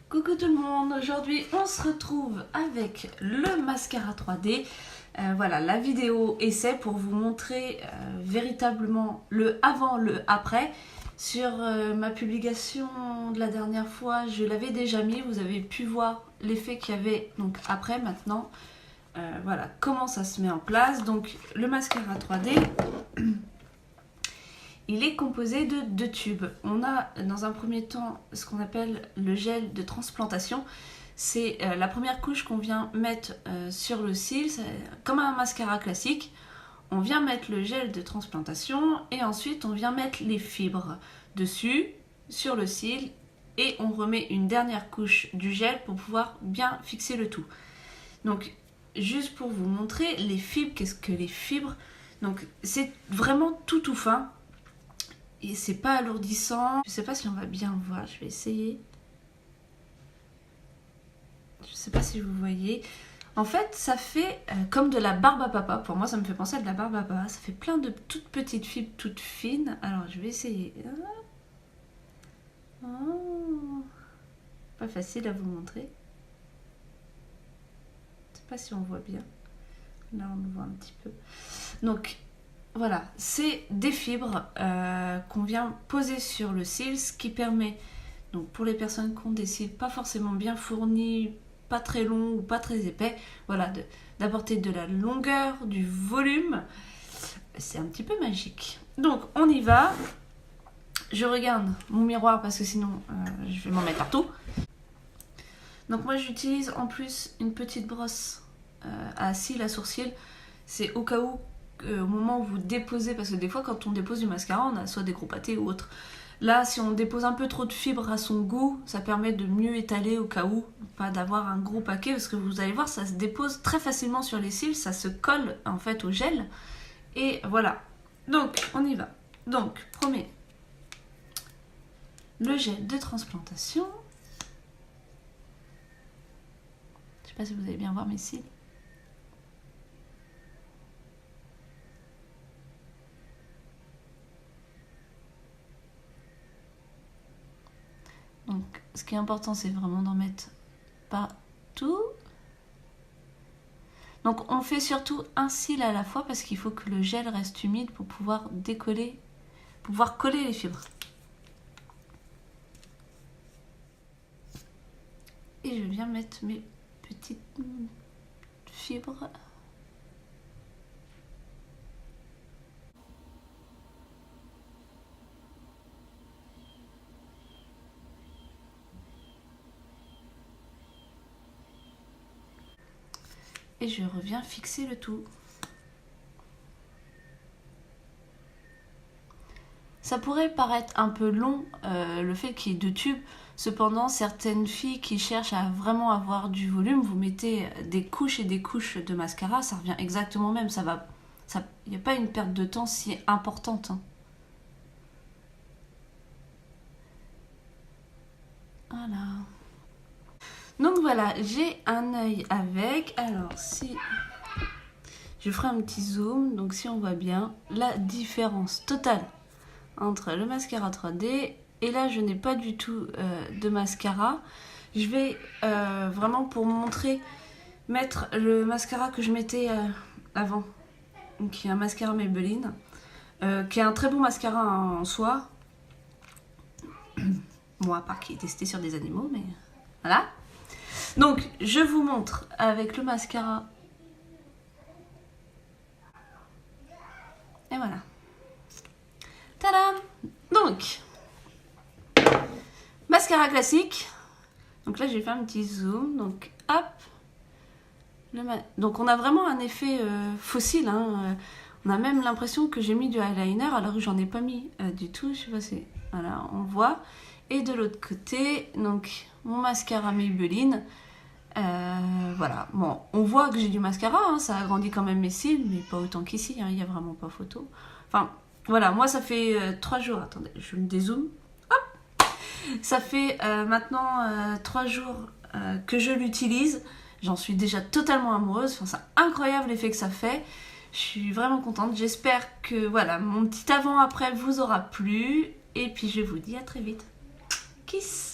Coucou tout le monde, aujourd'hui on se retrouve avec le mascara 3D. Voilà, la vidéo essai pour vous montrer véritablement le avant, le après. Sur ma publication de la dernière fois, je l'avais déjà mis, vous avez pu voir l'effet qu'il y avait donc après, maintenant. Voilà, comment ça se met en place. Donc le mascara 3D... Il est composé de 2 tubes. On a dans un premier temps ce qu'on appelle le gel de transplantation. C'est la première couche qu'on vient mettre sur le cil, comme un mascara classique. On vient mettre le gel de transplantation et ensuite on vient mettre les fibres dessus, sur le cil, et on remet une dernière couche du gel pour pouvoir bien fixer le tout. Donc juste pour vous montrer les fibres, qu'est-ce que les fibres? Donc c'est vraiment tout fin. Et c'est pas alourdissant. Je sais pas si on va bien voir, je vais essayer. Je sais pas si vous voyez. En fait, ça fait comme de la barbe à papa. Pour moi, ça me fait penser à de la barbe à papa. Ça fait plein de toutes petites fibres, toutes fines. Alors, je vais essayer. Oh. Pas facile à vous montrer. Je sais pas si on voit bien. Là, on le voit un petit peu. Donc... Voilà, c'est des fibres qu'on vient poser sur le cil, ce qui permet, donc pour les personnes qui ont des cils pas forcément bien fournis, pas très longs ou pas très épais, voilà, d'apporter de la longueur, du volume. C'est un petit peu magique. Donc on y va. Je regarde mon miroir parce que sinon je vais m'en mettre partout. Donc moi j'utilise en plus une petite brosse à cils, à sourcils. C'est au cas où au moment où vous déposez, parce que des fois quand on dépose du mascara on a soit des gros pâtés ou autre. Là si on dépose un peu trop de fibres à son goût, ça permet de mieux étaler au cas où, pas d'avoir un gros paquet, parce que vous allez voir ça se dépose très facilement sur les cils, ça se colle en fait au gel. Et voilà, donc on y va. Donc premier, le gel de transplantation. Je sais pas si vous allez bien voir mes cils. Donc, ce qui est important, c'est vraiment d'en mettre partout. Donc, on fait surtout un cil à la fois parce qu'il faut que le gel reste humide pour pouvoir décoller, pour pouvoir coller les fibres. Et je viens mettre mes petites fibres. Et je reviens fixer le tout. Ça pourrait paraître un peu long, le fait qu'il y ait 2 tubes. Cependant, certaines filles qui cherchent à vraiment avoir du volume, vous mettez des couches et des couches de mascara, ça revient exactement au même. Il n'y a pas une perte de temps si importante. Hein. Voilà. Donc voilà, j'ai un œil avec. Alors si je ferai un petit zoom, donc si on voit bien la différence totale entre le mascara 3D et là je n'ai pas du tout de mascara. Je vais vraiment pour montrer mettre le mascara que je mettais avant, qui est un mascara Maybelline, qui est un très bon mascara en soi. Bon, à part qu'il est testé sur des animaux, mais voilà. Donc, je vous montre avec le mascara. Et voilà. Tadam! Donc, mascara classique. Donc là, j'ai fait un petit zoom. Donc, hop. Donc, on a vraiment un effet fossile. Hein. On a même l'impression que j'ai mis du eyeliner alors que j'en ai pas mis du tout. Je sais pas si... Voilà, on voit. Et de l'autre côté, donc mon mascara Maybelline. Voilà, bon, on voit que j'ai du mascara, hein, ça agrandit quand même mes cils, mais pas autant qu'ici, il n'y a vraiment pas photo. Enfin, voilà, moi ça fait 3 jours, attendez, je me dézoome. Hop, ça fait maintenant 3 jours que je l'utilise. J'en suis déjà totalement amoureuse, enfin, c'est incroyable l'effet que ça fait. Je suis vraiment contente, j'espère que voilà, mon petit avant-après vous aura plu. Et puis je vous dis à très vite. Kiss!